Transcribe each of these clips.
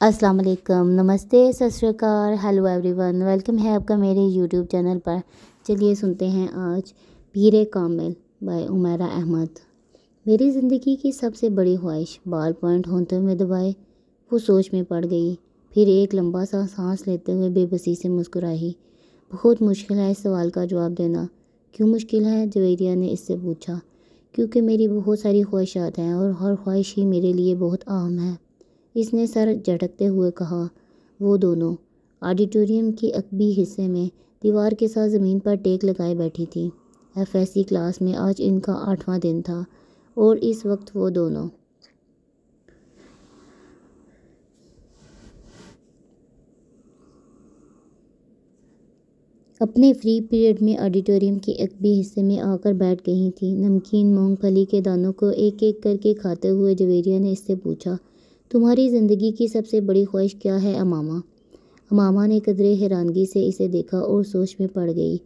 अस्सलाम वालेकुम, नमस्ते, सत श्री अकाल, हेलो एवरीवन, वेलकम है आपका मेरे यूट्यूब चैनल पर। चलिए सुनते हैं आज पीरे कामिल बाय उमैरा अहमद। मेरी ज़िंदगी की सबसे बड़ी ख्वाहिश बाल पॉइंट होते हुए दबाए। वो सोच में पड़ गई, फिर एक लंबा सा सांस लेते हुए बेबसी से मुस्कुराई। बहुत मुश्किल है इस सवाल का जवाब देना। क्यों मुश्किल है? जवेरिया ने इससे पूछा। क्योंकि मेरी बहुत सारी ख्वाहिशात हैं और हर ख्वाहिश ही मेरे लिए बहुत अहम है, इसने सर झटकते हुए कहा। वो दोनों ऑडिटोरियम के अकबी हिस्से में दीवार के साथ ज़मीन पर टेक लगाए बैठी थी। एफएससी क्लास में आज इनका 8वां दिन था और इस वक्त वो दोनों अपने फ्री पीरियड में ऑडिटोरियम के अकबी हिस्से में आकर बैठ गई थी। नमकीन मूंगफली के दानों को एक एक करके खाते हुए जवेरिया ने इससे पूछा, तुम्हारी ज़िंदगी की सबसे बड़ी ख्वाहिश क्या है अमामा? अमामा ने कदरे हैरानगी से इसे देखा और सोच में पड़ गई।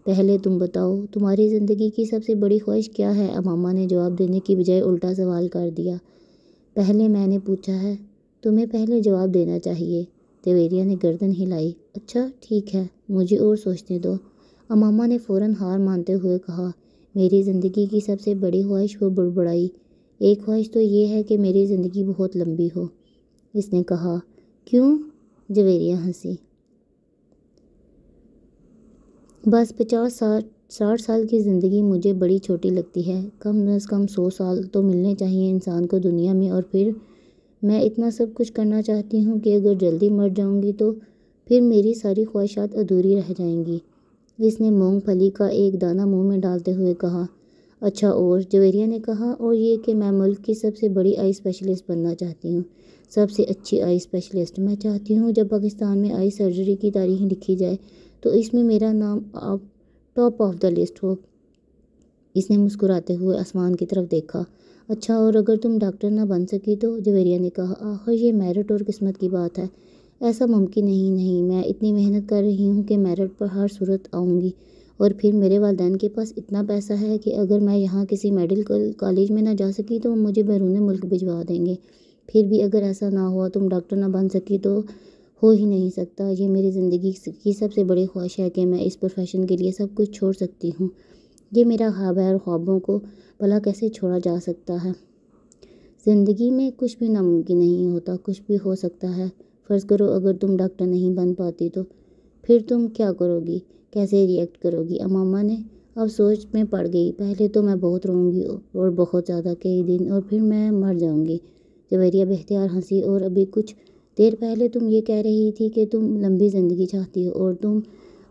पहले तुम बताओ, तुम्हारी ज़िंदगी की सबसे बड़ी ख्वाहिश क्या है? अमामा ने जवाब देने की बजाय उल्टा सवाल कर दिया। पहले मैंने पूछा है, तुम्हें पहले जवाब देना चाहिए। जवेरिया ने गर्दन हिलाई। अच्छा ठीक है, मुझे और सोचने दो। अमामा ने फ़ौरन हार मानते हुए कहा। मेरी ज़िंदगी की सबसे बड़ी ख्वाहिश, वो बुड़बुड़ाई। एक ख्वाहिश तो ये है कि मेरी ज़िंदगी बहुत लंबी हो, इसने कहा। क्यों? जवेरिया हंसी। बस 50-60 साल की ज़िंदगी मुझे बड़ी छोटी लगती है। कम से कम 100 साल तो मिलने चाहिए इंसान को दुनिया में, और फिर मैं इतना सब कुछ करना चाहती हूँ कि अगर जल्दी मर जाऊँगी तो फिर मेरी सारी ख्वाहिशात अधूरी रह जाएंगी। इसने मूंगफली का एक दाना मुंह में डालते हुए कहा। अच्छा, और? जवेरिया ने कहा। और ये कि मैं मुल्क की सबसे बड़ी आई स्पेशलिस्ट बनना चाहती हूँ, सबसे अच्छी आई स्पेशलिस्ट। मैं चाहती हूँ जब पाकिस्तान में आई सर्जरी की तारीख लिखी जाए तो इसमें मेरा नाम टॉप ऑफ द लिस्ट हो। इसने मुस्कुराते हुए आसमान की तरफ देखा। अच्छा, और अगर तुम डॉक्टर ना बन सकी तो? जवेरिया ने कहा। आखिर ये मेरिट और किस्मत की बात है। ऐसा मुमकिन नहीं, मैं इतनी मेहनत कर रही हूँ कि मेरिट पर हर सूरत आऊँगी, और फिर मेरे वालिदैन के पास इतना पैसा है कि अगर मैं यहाँ किसी मेडिकल कॉलेज में ना जा सकी तो मुझे बैरून मुल्क भिजवा देंगे। फिर भी अगर ऐसा ना हुआ, तुम डॉक्टर ना बन सकी, तो हो ही नहीं सकता। ये मेरी ज़िंदगी की सबसे बड़ी ख्वाहिश है कि मैं इस प्रोफेशन के लिए सब कुछ छोड़ सकती हूँ। ये मेरा ख्वाब है और ख्वाबों को भला कैसे छोड़ा जा सकता है? ज़िंदगी में कुछ भी नामुमकिन नहीं होता, कुछ भी हो सकता है। फ़र्ज़ करो अगर तुम डॉक्टर नहीं बन पाती तो फिर तुम क्या करोगी, कैसे रिएक्ट करोगी? अमामा ने अब सोच में पड़ गई। पहले तो मैं बहुत रोऊंगी और बहुत ज़्यादा, कई दिन, और फिर मैं मर जाऊंगी। जवेरिया बेख्तियार हंसी। और अभी कुछ देर पहले तुम ये कह रही थी कि तुम लंबी ज़िंदगी चाहती हो, और तुम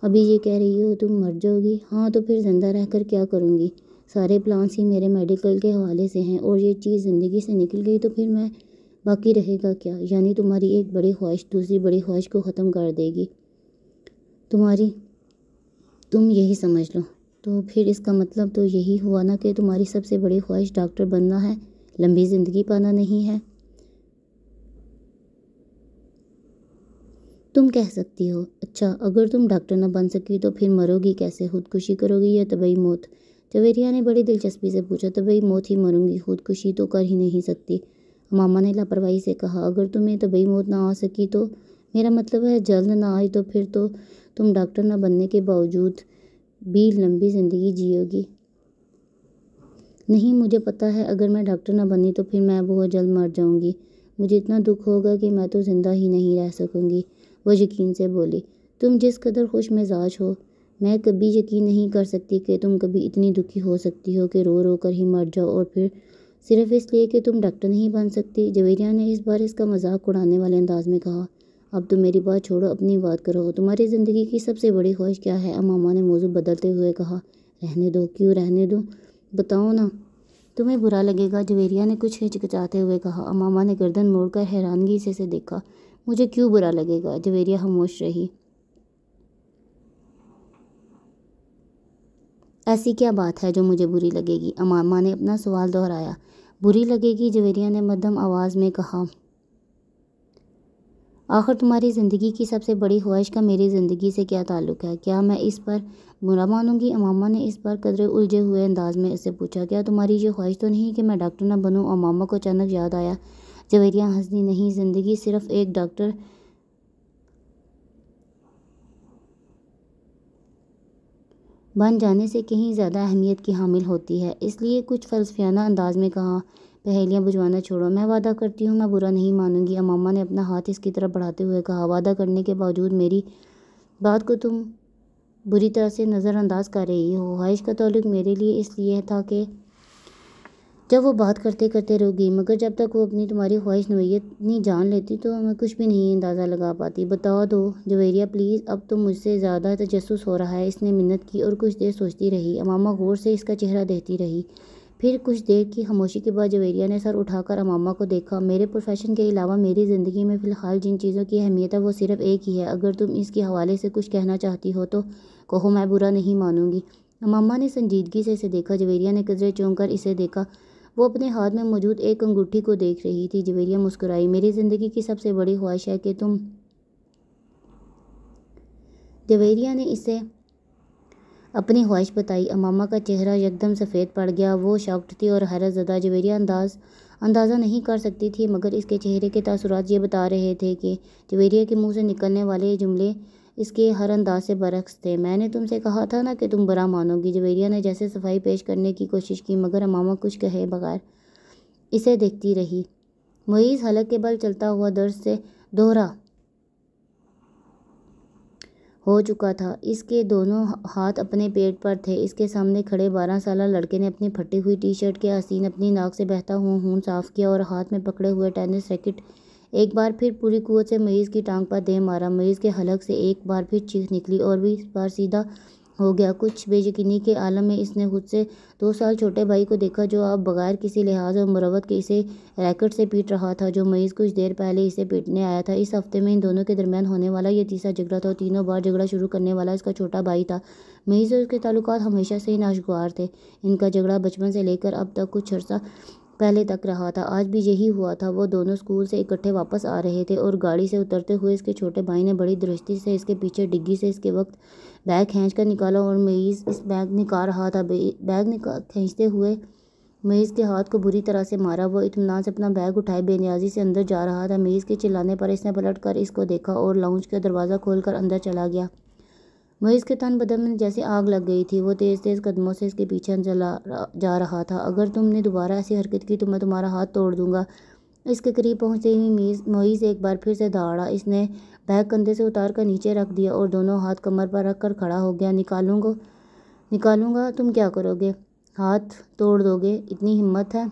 अभी ये कह रही हो तुम मर जाओगी। हाँ, तो फिर ज़िंदा रहकर क्या करूँगी? सारे प्लान्स ही मेरे मेडिकल के हवाले से हैं, और ये चीज़ ज़िंदगी से निकल गई तो फिर मैं बाकी रहेगा क्या? यानी तुम्हारी एक बड़ी ख्वाहिश दूसरी बड़ी ख्वाहिश को ख़त्म कर देगी। तुम यही समझ लो। तो फिर इसका मतलब तो यही हुआ ना कि तुम्हारी सबसे बड़ी ख्वाहिश डॉक्टर बनना है, लंबी ज़िंदगी पाना नहीं है। तुम कह सकती हो। अच्छा, अगर तुम डॉक्टर ना बन सकी तो फिर मरोगी कैसे? खुदकुशी करोगी या तबई मौत? जवेरिया ने बड़ी दिलचस्पी से पूछा। तबई मौत ही मरूंगी, खुदकुशी तो कर ही नहीं सकती। मामा ने लापरवाही से कहा। अगर तुम्हें तबई मौत ना आ सकी तो मेरा मतलब है जल्द ना आई, तो फिर तो तुम डॉक्टर ना बनने के बावजूद भी लंबी ज़िंदगी जियोगी। नहीं, मुझे पता है अगर मैं डॉक्टर ना बनी तो फिर मैं बहुत जल्द मर जाऊंगी। मुझे इतना दुख होगा कि मैं तो ज़िंदा ही नहीं रह सकूंगी। वो यकीन से बोली। तुम जिस कदर खुश मिजाज हो, मैं कभी यकीन नहीं कर सकती कि तुम कभी इतनी दुखी हो सकती हो कि रो रो कर ही मर जाओ, और फिर सिर्फ इसलिए कि तुम डॉक्टर नहीं बन सकती। जवेरिया ने इस बार इसका मजाक उड़ाने वाले अंदाज में कहा। अब तो मेरी बात छोड़ो, अपनी बात करो। तुम्हारी ज़िंदगी की सबसे बड़ी ख्वाहिश क्या है? अमामा ने मौजू बदलते हुए कहा। रहने दो। क्यों रहने दो? बताओ ना। तुम्हें बुरा लगेगा, जवेरिया ने कुछ हिचकिचाते हुए कहा। अमामा ने गर्दन मोड़कर हैरानगी से देखा। मुझे क्यों बुरा लगेगा? जवेरिया खामोश रही। ऐसी क्या बात है जो मुझे बुरी लगेगी? अमामा ने अपना सवाल दोहराया। बुरी लगेगी, जवेरिया ने मध्यम आवाज़ में कहा। आखिर तुम्हारी ज़िंदगी की सबसे बड़ी ख्वाहिश का मेरी ज़िंदगी से क्या ताल्लुक़ है? क्या मैं इस पर बुरा मानूंगी? अमामा ने इस बार कदरे उलझे हुए अंदाज में इससे पूछा। क्या तुम्हारी ये ख्वाहिश तो नहीं कि मैं डॉक्टर ना बनूं? अमामा को अचानक याद आया। जवेरिया हंसदी, नहीं, ज़िंदगी सिर्फ एक डॉक्टर बन जाने से कहीं ज़्यादा अहमियत की हामिल होती है। इसलिए कुछ फ़लसफ़ियाना अंदाज में कहा, पहेलियाँ बुझवाना छोड़ो, मैं वादा करती हूँ मैं बुरा नहीं मानूंगी। अम्मा ने अपना हाथ इसकी तरफ बढ़ाते हुए कहा, वादा करने के बावजूद मेरी बात को तुम बुरी तरह से नज़रअंदाज कर रही हो। ख्वाहिश का ताल्लुक मेरे लिए इसलिए था कि जब वो बात करते करते रुक गई, मगर जब तक वो अपनी तुम्हारी ख्वाहिश नोयत नहीं जान लेती तो मैं कुछ भी नहीं अंदाज़ा लगा पाती। बता दो जवेरिया प्लीज़, अब तो मुझसे ज़्यादा तजस्सुस हो रहा है। इसने मिन्नत की और कुछ देर सोचती रही। अम्मा गौर से इसका चेहरा देखती रही। फिर कुछ देर की खामोशी के बाद जवेरिया ने सर उठाकर अम्मा को देखा। मेरे प्रोफेशन के अलावा मेरी ज़िंदगी में फ़िलहाल जिन चीज़ों की अहमियत है वो सिर्फ एक ही है। अगर तुम इसके हवाले से कुछ कहना चाहती हो तो कहो, मैं बुरा नहीं मानूंगी। अम्मा ने संजीदगी से इसे देखा। जवेरिया ने कजरे चौंक कर इसे देखा। वो अपने हाथ में मौजूद एक अंगूठी को देख रही थी। जवेरिया मुस्कुराई, मेरी ज़िंदगी की सबसे बड़ी ख्वाहिश है कि तुम। जवेरिया ने इसे अपनी ख्वाहिश बताई। अम्मा का चेहरा एकदम सफ़ेद पड़ गया। वो शॉक्ड थी और हैरत ज़दा। जवेरिया अंदाज़ा नहीं कर सकती थी, मगर इसके चेहरे के तासुरात ये बता रहे थे कि जवेरिया के मुंह से निकलने वाले जुमले इसके हर अंदाज से बरक्स थे। मैंने तुमसे कहा था ना कि तुम बुरा मानोगी। जवेरिया ने जैसे सफाई पेश करने की कोशिश की, मगर अम्मा कुछ कहे बगैर इसे देखती रही। मुईज़ हलक के बल चलता हुआ दर्द से दोहरा हो चुका था। इसके दोनों हाथ अपने पेट पर थे। इसके सामने खड़े 12 साला लड़के ने अपनी फटी हुई टी शर्ट के आसीन अपनी नाक से बहता हुआ खून साफ किया और हाथ में पकड़े हुए टेनिस रैकेट एक बार फिर पूरी कुव्वत से मुईज़ की टांग पर दे मारा। मुईज़ के हलक से एक बार फिर चीख निकली और भी इस बार सीधा हो गया। कुछ बेयकीनी के आलम में इसने खुद से 2 साल छोटे भाई को देखा, जो अब बगैर किसी लिहाज और मुरवत के इसे रैकेट से पीट रहा था, जो मुईज़ कुछ देर पहले इसे पीटने आया था। इस हफ्ते में इन दोनों के दरमियान होने वाला ये तीसरा झगड़ा था और तीनों बार झगड़ा शुरू करने वाला इसका छोटा भाई था। मुईज़ और उसके ताल्लुकात हमेशा से ही नाशगवार थे। इनका झगड़ा बचपन से लेकर अब तक कुछ अर्सा पहले तक रहा था। आज भी यही हुआ था। वो दोनों स्कूल से इकट्ठे वापस आ रहे थे और गाड़ी से उतरते हुए इसके छोटे भाई ने बड़ी दुरुस्ती से इसके पीछे डिग्गी से इसके वक्त बैग खींच कर निकाला और मुईज़ इस बैग निकाल रहा था। बैग खींचते हुए मुईज़ के हाथ को बुरी तरह से मारा। वो इत्मीनान से अपना बैग उठाए बेनियाजी से अंदर जा रहा था। मुईज़ के चिल्लाने पर इसने पलट कर इसको देखा और लाउंज का दरवाज़ा खोलकर अंदर चला गया। मुईज़ के तन बदन में जैसे आग लग गई थी। वो तेज़ तेज़ कदमों से इसके पीछे जा रहा था। अगर तुमने दोबारा ऐसी हरकत की तो मैं तुम्हारा हाथ तोड़ दूंगा। इसके करीब पहुंचते ही मुईज़ एक बार फिर से दौड़ा। इसने बैग कंधे से उतार कर नीचे रख दिया और दोनों हाथ कमर पर रख कर खड़ा हो गया। निकालूंगा। तुम क्या करोगे? हाथ तोड़ दोगे? इतनी हिम्मत है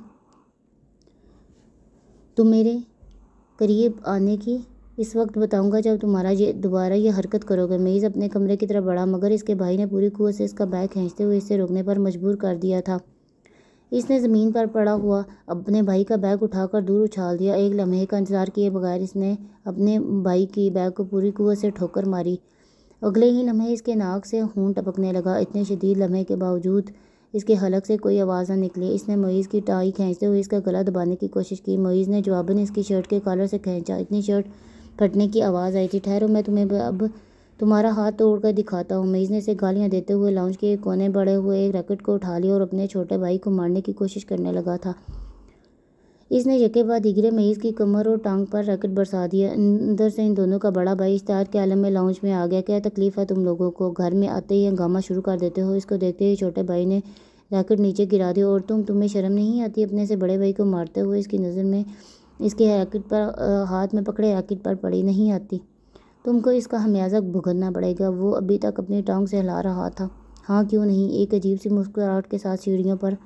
तुम मेरे करीब आने की? इस वक्त बताऊंगा जब दोबारा ये हरकत करोगे। मुईज़ अपने कमरे की तरफ बढ़ा, मगर इसके भाई ने पूरी कुव्वत से इसका बैग खींचते हुए इसे रोकने पर मजबूर कर दिया था। इसने ज़मीन पर पड़ा हुआ अपने भाई का बैग उठाकर दूर उछाल दिया। एक लम्हे का इंतजार किए बगैर इसने अपने भाई की बैग को पूरी कुव्वत से ठोकर मारी। अगले ही लम्हे इसके नाक से खून टपकने लगा। इतने शदीद लम्हे के बावजूद इसके हलक से कोई आवाज़ न निकली। इसने मुईज़ की टाई खींचते हुए इसका गला दबाने की कोशिश की। मुईज़ ने जवाबन इसकी शर्ट के कॉलर से खींचा। इतनी शर्ट फटने की आवाज़ आई थी। ठहरो, मैं तुम्हें अब तुम्हारा हाथ तोड़कर दिखाता हूँ। मुईज़ ने इसे गालियाँ देते हुए लाउंज के एक कोने बड़े हुए एक रैकेट को उठा लिया और अपने छोटे भाई को मारने की कोशिश करने लगा था। इसने यके बाद दीगरे मुईज़ की कमर और टांग पर रैकेट बरसा दिया। अंदर से इन दोनों का बड़ा भाई इश्तिहार के आलम में लाउंज में आ गया। क्या तकलीफ़ है तुम लोगों को? घर में आते ही हंगामा शुरू कर देते हो। इसको देखते ही छोटे भाई ने रैकेट नीचे गिरा दिया। और तुम्हें शर्म नहीं आती अपने से बड़े भाई को मारते हुए? इसकी नज़र में इसके रैकेट पर हाथ में पकड़े रैकेट पर पड़ी। नहीं आती? तुमको इसका खमियाजा भुगतना पड़ेगा। वो अभी तक अपनी टांग से हिला रहा था। हाँ क्यों नहीं? एक अजीब सी मुस्कुराहट के साथ सीढ़ियों पर